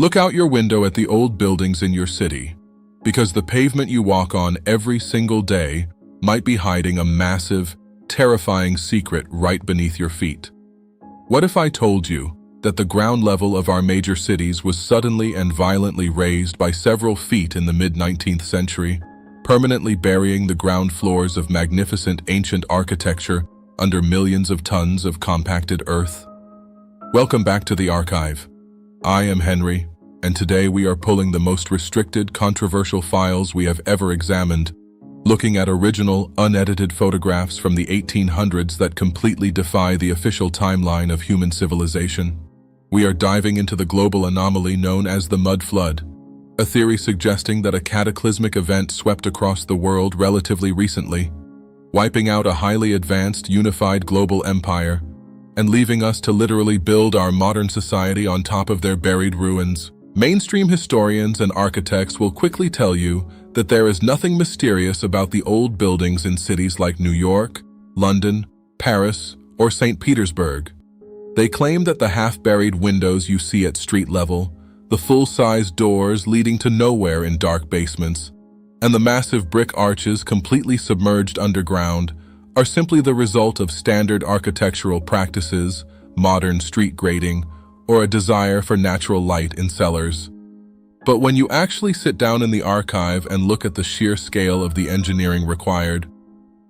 Look out your window at the old buildings in your city, because the pavement you walk on every single day might be hiding a massive, terrifying secret right beneath your feet. What if I told you that the ground level of our major cities was suddenly and violently raised by several feet in the mid-19th century, permanently burying the ground floors of magnificent ancient architecture under millions of tons of compacted earth? Welcome back to the archive. I am Henry, and today we are pulling the most restricted, controversial files we have ever examined, looking at original, unedited photographs from the 1800s that completely defy the official timeline of human civilization. We are diving into the global anomaly known as the mud flood, a theory suggesting that a cataclysmic event swept across the world relatively recently, wiping out a highly advanced, unified global empire and leaving us to literally build our modern society on top of their buried ruins. Mainstream historians and architects will quickly tell you that there is nothing mysterious about the old buildings in cities like New York, London, Paris, or St. Petersburg. They claim that the half-buried windows you see at street level, the full-size doors leading to nowhere in dark basements, and the massive brick arches completely submerged underground are simply the result of standard architectural practices, modern street grading, or a desire for natural light in cellars. But when you actually sit down in the archive and look at the sheer scale of the engineering required,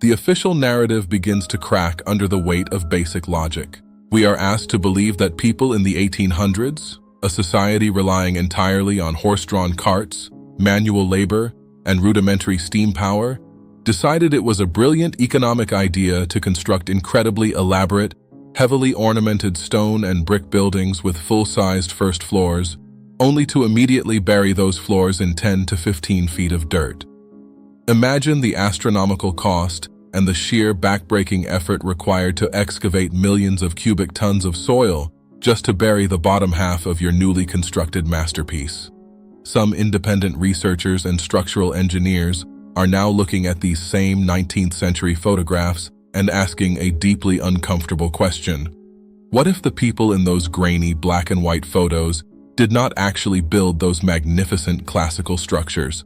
the official narrative begins to crack under the weight of basic logic. We are asked to believe that people in the 1800s, a society relying entirely on horse-drawn carts, manual labor, and rudimentary steam power, decided it was a brilliant economic idea to construct incredibly elaborate, heavily ornamented stone and brick buildings with full-sized first floors, only to immediately bury those floors in 10 to 15 feet of dirt. Imagine the astronomical cost and the sheer backbreaking effort required to excavate millions of cubic tons of soil just to bury the bottom half of your newly constructed masterpiece. Some independent researchers and structural engineers are now looking at these same 19th century photographs and asking a deeply uncomfortable question. What if the people in those grainy black and white photos did not actually build those magnificent classical structures?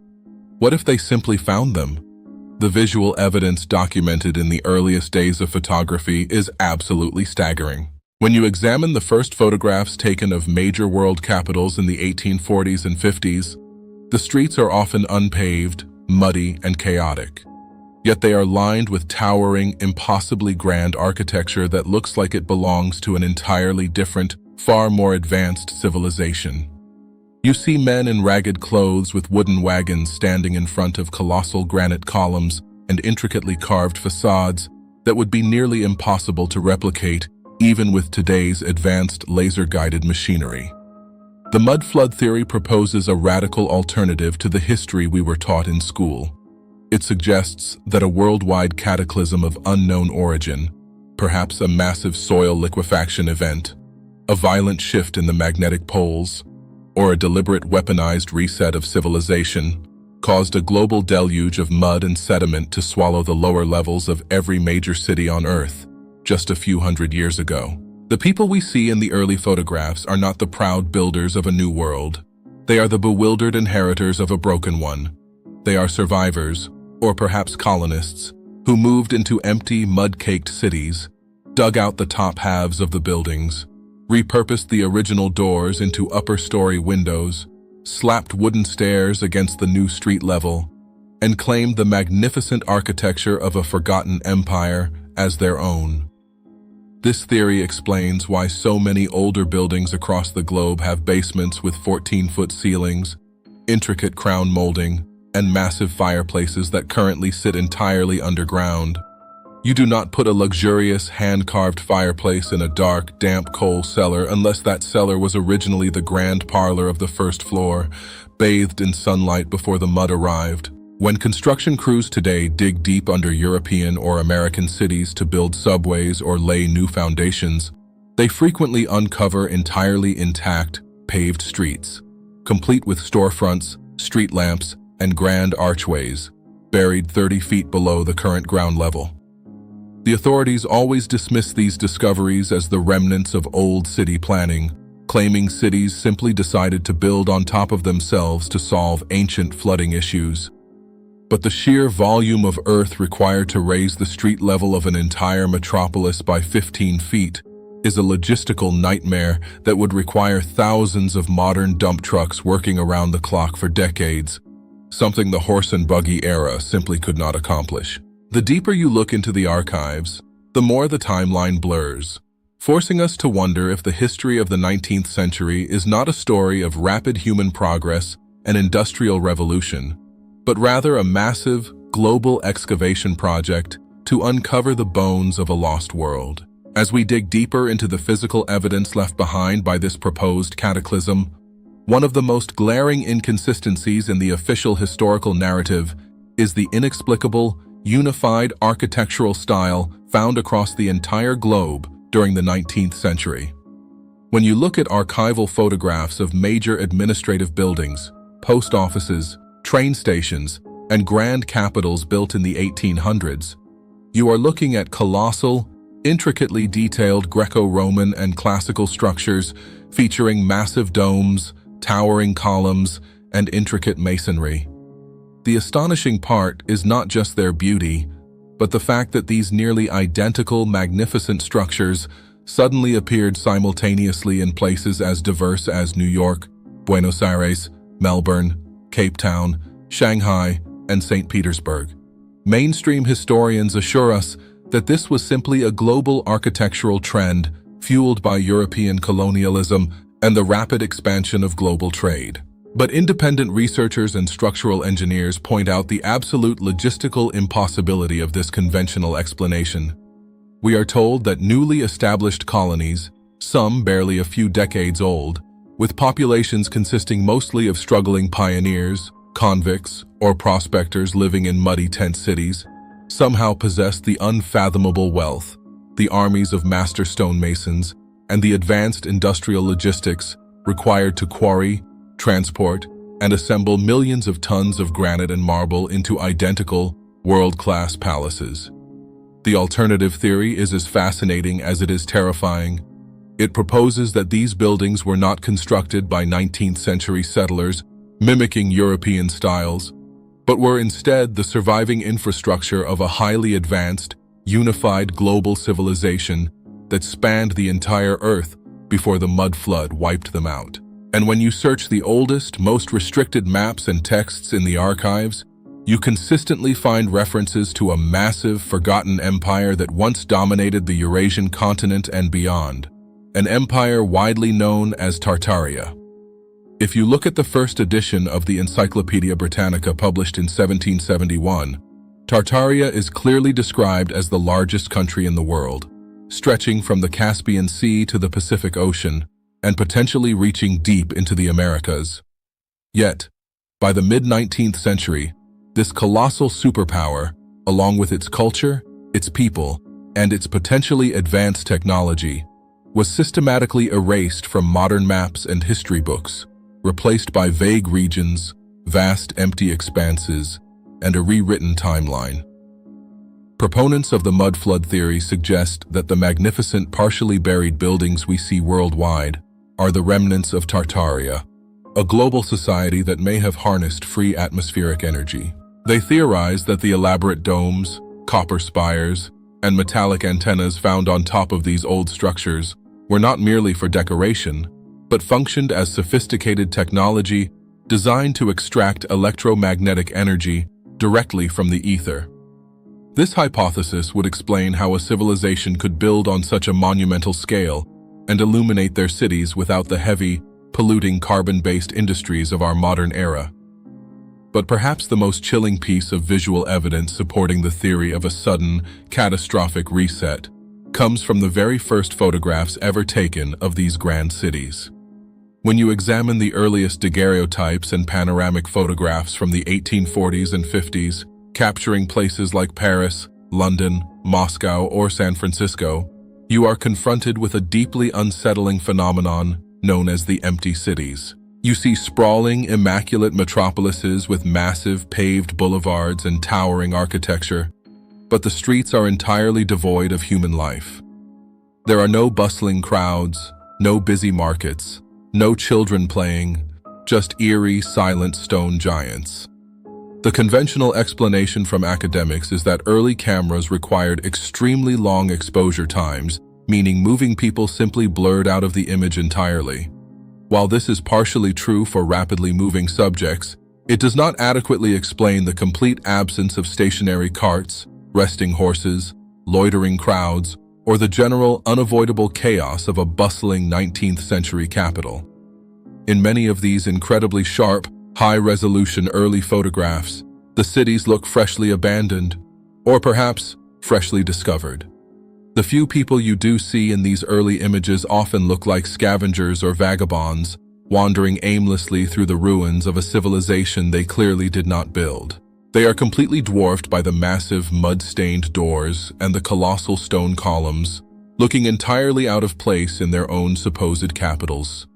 What if they simply found them? The visual evidence documented in the earliest days of photography is absolutely staggering. When you examine the first photographs taken of major world capitals in the 1840s and 50s, the streets are often unpaved, muddy, and chaotic. Yet they are lined with towering, impossibly grand architecture that looks like it belongs to an entirely different, far more advanced civilization. You see men in ragged clothes with wooden wagons standing in front of colossal granite columns and intricately carved facades that would be nearly impossible to replicate even with today's advanced laser-guided machinery. The mud flood theory proposes a radical alternative to the history we were taught in school. It suggests that a worldwide cataclysm of unknown origin, perhaps a massive soil liquefaction event, a violent shift in the magnetic poles, or a deliberate weaponized reset of civilization, caused a global deluge of mud and sediment to swallow the lower levels of every major city on Earth just a few hundred years ago. The people we see in the early photographs are not the proud builders of a new world. They are the bewildered inheritors of a broken one. They are survivors, or perhaps colonists, who moved into empty, mud-caked cities, dug out the top halves of the buildings, repurposed the original doors into upper-story windows, slapped wooden stairs against the new street level, and claimed the magnificent architecture of a forgotten empire as their own. This theory explains why so many older buildings across the globe have basements with 14-foot ceilings, intricate crown molding, and massive fireplaces that currently sit entirely underground. You do not put a luxurious, hand-carved fireplace in a dark, damp coal cellar unless that cellar was originally the grand parlor of the first floor, bathed in sunlight before the mud arrived. When construction crews today dig deep under European or American cities to build subways or lay new foundations, they frequently uncover entirely intact, paved streets, complete with storefronts, street lamps, and grand archways, buried 30 feet below the current ground level. The authorities always dismiss these discoveries as the remnants of old city planning, claiming cities simply decided to build on top of themselves to solve ancient flooding issues. But the sheer volume of earth required to raise the street level of an entire metropolis by 15 feet is a logistical nightmare that would require thousands of modern dump trucks working around the clock for decades, something the horse and buggy era simply could not accomplish. The deeper you look into the archives, the more the timeline blurs, forcing us to wonder if the history of the 19th century is not a story of rapid human progress and industrial revolution, but rather a massive, global excavation project to uncover the bones of a lost world. As we dig deeper into the physical evidence left behind by this proposed cataclysm, one of the most glaring inconsistencies in the official historical narrative is the inexplicable, unified architectural style found across the entire globe during the 19th century. When you look at archival photographs of major administrative buildings, post offices, train stations, and grand capitals built in the 1800s, you are looking at colossal, intricately detailed Greco-Roman and classical structures featuring massive domes, towering columns, and intricate masonry. The astonishing part is not just their beauty, but the fact that these nearly identical, magnificent structures suddenly appeared simultaneously in places as diverse as New York, Buenos Aires, Melbourne, Cape Town, Shanghai, and St. Petersburg. Mainstream historians assure us that this was simply a global architectural trend fueled by European colonialism and the rapid expansion of global trade. But independent researchers and structural engineers point out the absolute logistical impossibility of this conventional explanation. We are told that newly established colonies, some barely a few decades old, with populations consisting mostly of struggling pioneers, convicts, or prospectors living in muddy tent cities, somehow possessed the unfathomable wealth, the armies of master stonemasons, and the advanced industrial logistics required to quarry, transport, and assemble millions of tons of granite and marble into identical, world-class palaces. The alternative theory is as fascinating as it is terrifying. It proposes that these buildings were not constructed by 19th century settlers mimicking European styles, but were instead the surviving infrastructure of a highly advanced, unified global civilization that spanned the entire Earth before the mud flood wiped them out. And when you search the oldest, most restricted maps and texts in the archives, you consistently find references to a massive, forgotten empire that once dominated the Eurasian continent and beyond, an empire widely known as Tartaria. If you look at the first edition of the Encyclopedia Britannica published in 1771, Tartaria is clearly described as the largest country in the world, stretching from the Caspian Sea to the Pacific Ocean, and potentially reaching deep into the Americas. Yet, by the mid-19th century, this colossal superpower, along with its culture, its people, and its potentially advanced technology, was systematically erased from modern maps and history books, replaced by vague regions, vast empty expanses, and a rewritten timeline. Proponents of the mud flood theory suggest that the magnificent partially buried buildings we see worldwide are the remnants of Tartaria, a global society that may have harnessed free atmospheric energy. They theorize that the elaborate domes, copper spires, and metallic antennas found on top of these old structures were not merely for decoration, but functioned as sophisticated technology designed to extract electromagnetic energy directly from the ether. This hypothesis would explain how a civilization could build on such a monumental scale and illuminate their cities without the heavy, polluting carbon-based industries of our modern era. But perhaps the most chilling piece of visual evidence supporting the theory of a sudden, catastrophic reset comes from the very first photographs ever taken of these grand cities. When you examine the earliest daguerreotypes and panoramic photographs from the 1840s and 50s, capturing places like Paris, London, Moscow, or San Francisco, you are confronted with a deeply unsettling phenomenon known as the empty cities. You see sprawling, immaculate metropolises with massive paved boulevards and towering architecture, but the streets are entirely devoid of human life. There are no bustling crowds, No busy markets, no children playing, just eerie, silent stone giants. The conventional explanation from academics is that early cameras required extremely long exposure times, meaning moving people simply blurred out of the image entirely. While this is partially true for rapidly moving subjects, it does not adequately explain the complete absence of stationary carts, resting horses, loitering crowds, or the general unavoidable chaos of a bustling 19th century capital. In many of these incredibly sharp, high-resolution early photographs, the cities look freshly abandoned, or perhaps freshly discovered. The few people you do see in these early images often look like scavengers or vagabonds, wandering aimlessly through the ruins of a civilization they clearly did not build. They are completely dwarfed by the massive mud-stained doors and the colossal stone columns, looking entirely out of place in their own supposed capitals.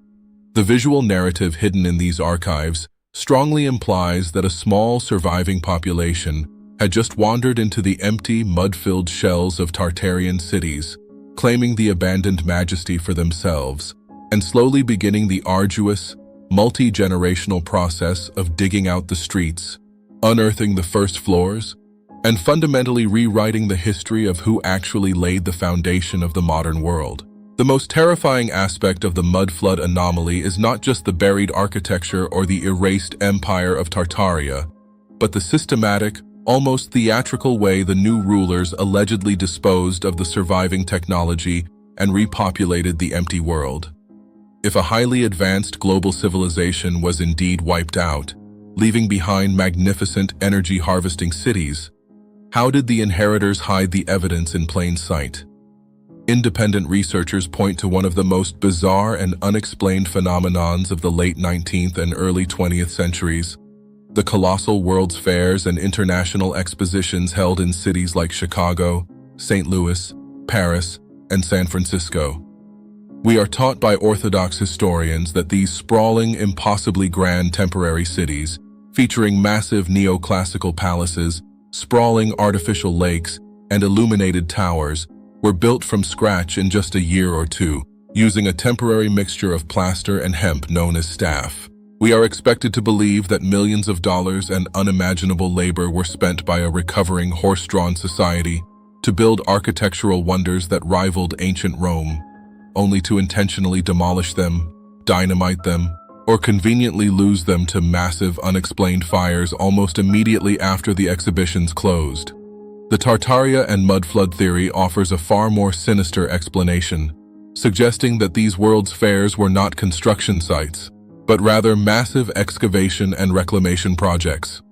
The visual narrative hidden in these archives strongly implies that a small surviving population had just wandered into the empty, mud-filled shells of Tartarian cities, claiming the abandoned majesty for themselves, and slowly beginning the arduous, multi-generational process of digging out the streets, unearthing the first floors, and fundamentally rewriting the history of who actually laid the foundation of the modern world. The most terrifying aspect of the mud flood anomaly is not just the buried architecture or the erased empire of Tartaria, but the systematic, almost theatrical way the new rulers allegedly disposed of the surviving technology and repopulated the empty world. If a highly advanced global civilization was indeed wiped out, leaving behind magnificent energy-harvesting cities, how did the inheritors hide the evidence in plain sight? Independent researchers point to one of the most bizarre and unexplained phenomenons of the late 19th and early 20th centuries: the colossal World's Fairs and international expositions held in cities like Chicago, St. Louis, Paris, and San Francisco. We are taught by Orthodox historians that these sprawling, impossibly grand temporary cities, featuring massive neoclassical palaces, sprawling artificial lakes, and illuminated towers, were built from scratch in just a year or two, using a temporary mixture of plaster and hemp known as staff. We are expected to believe that millions of dollars and unimaginable labor were spent by a recovering horse-drawn society to build architectural wonders that rivaled ancient Rome, only to intentionally demolish them, dynamite them, or conveniently lose them to massive, unexplained fires almost immediately after the exhibitions closed. The Tartaria and mud flood theory offers a far more sinister explanation, suggesting that these World's Fairs were not construction sites, but rather massive excavation and reclamation projects.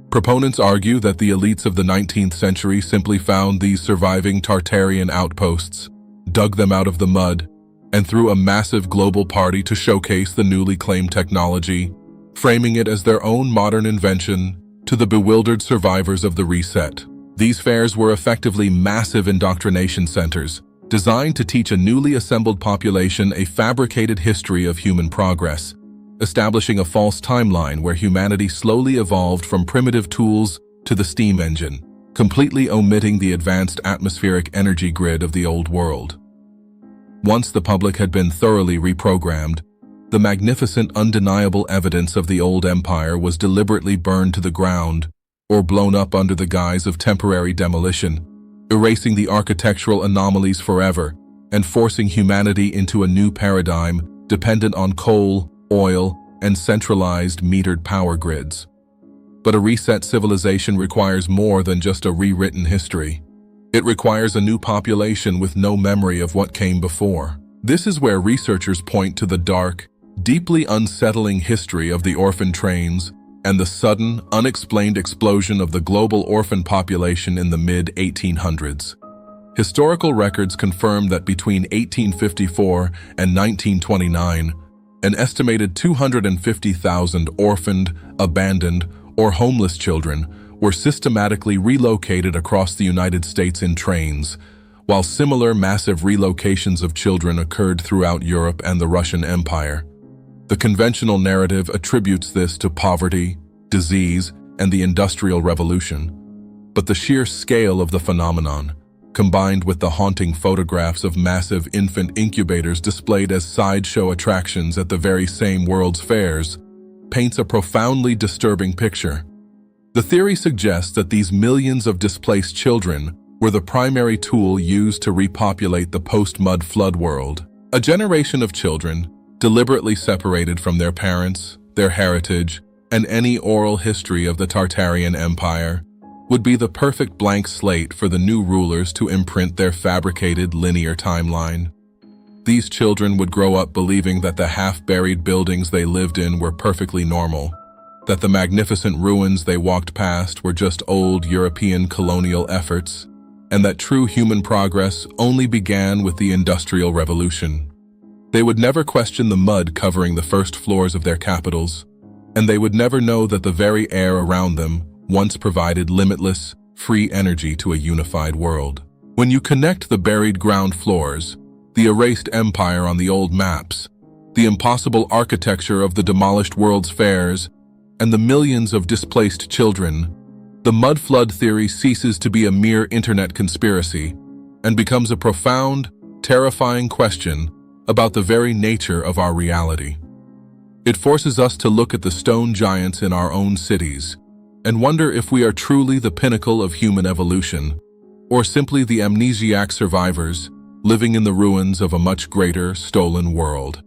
Proponents argue that the elites of the 19th century simply found these surviving Tartarian outposts, dug them out of the mud, and threw a massive global party to showcase the newly claimed technology, framing it as their own modern invention to the bewildered survivors of the reset. These fairs were effectively massive indoctrination centers, designed to teach a newly assembled population a fabricated history of human progress, establishing a false timeline where humanity slowly evolved from primitive tools to the steam engine, completely omitting the advanced atmospheric energy grid of the old world. Once the public had been thoroughly reprogrammed, the magnificent, undeniable evidence of the old empire was deliberately burned to the ground or blown up under the guise of temporary demolition, erasing the architectural anomalies forever and forcing humanity into a new paradigm dependent on coal, oil, and centralized metered power grids. But a reset civilization requires more than just a rewritten history. It requires a new population with no memory of what came before. This is where researchers point to the dark, deeply unsettling history of the orphan trains and the sudden, unexplained explosion of the global orphan population in the mid-1800s. Historical records confirm that between 1854 and 1929, an estimated 250,000 orphaned, abandoned, or homeless children were systematically relocated across the United States in trains, while similar massive relocations of children occurred throughout Europe and the Russian Empire. The conventional narrative attributes this to poverty, disease, and the Industrial Revolution. But the sheer scale of the phenomenon, combined with the haunting photographs of massive infant incubators displayed as sideshow attractions at the very same World's Fairs, paints a profoundly disturbing picture. The theory suggests that these millions of displaced children were the primary tool used to repopulate the post-mud flood world. A generation of children, deliberately separated from their parents, their heritage, and any oral history of the Tartarian Empire, would be the perfect blank slate for the new rulers to imprint their fabricated linear timeline. These children would grow up believing that the half-buried buildings they lived in were perfectly normal, that the magnificent ruins they walked past were just old European colonial efforts, and that true human progress only began with the Industrial Revolution. They would never question the mud covering the first floors of their capitals, and they would never know that the very air around them once provided limitless, free energy to a unified world. When you connect the buried ground floors, the erased empire on the old maps, the impossible architecture of the demolished World's Fairs, and the millions of displaced children, the mud flood theory ceases to be a mere internet conspiracy and becomes a profound, terrifying question about the very nature of our reality. It forces us to look at the stone giants in our own cities and wonder if we are truly the pinnacle of human evolution, or simply the amnesiac survivors living in the ruins of a much greater, stolen world.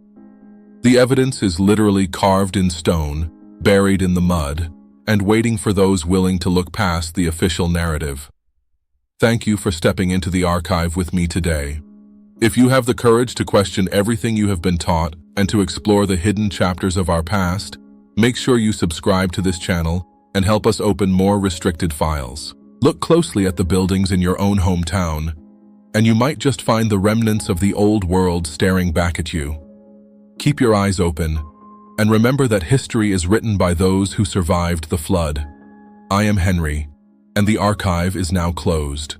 The evidence is literally carved in stone, buried in the mud, and waiting for those willing to look past the official narrative. Thank you for stepping into the archive with me today. If you have the courage to question everything you have been taught and to explore the hidden chapters of our past, make sure you subscribe to this channel and help us open more restricted files. Look closely at the buildings in your own hometown, and you might just find the remnants of the old world staring back at you. Keep your eyes open, and remember that history is written by those who survived the flood. I am Henry, and the archive is now closed.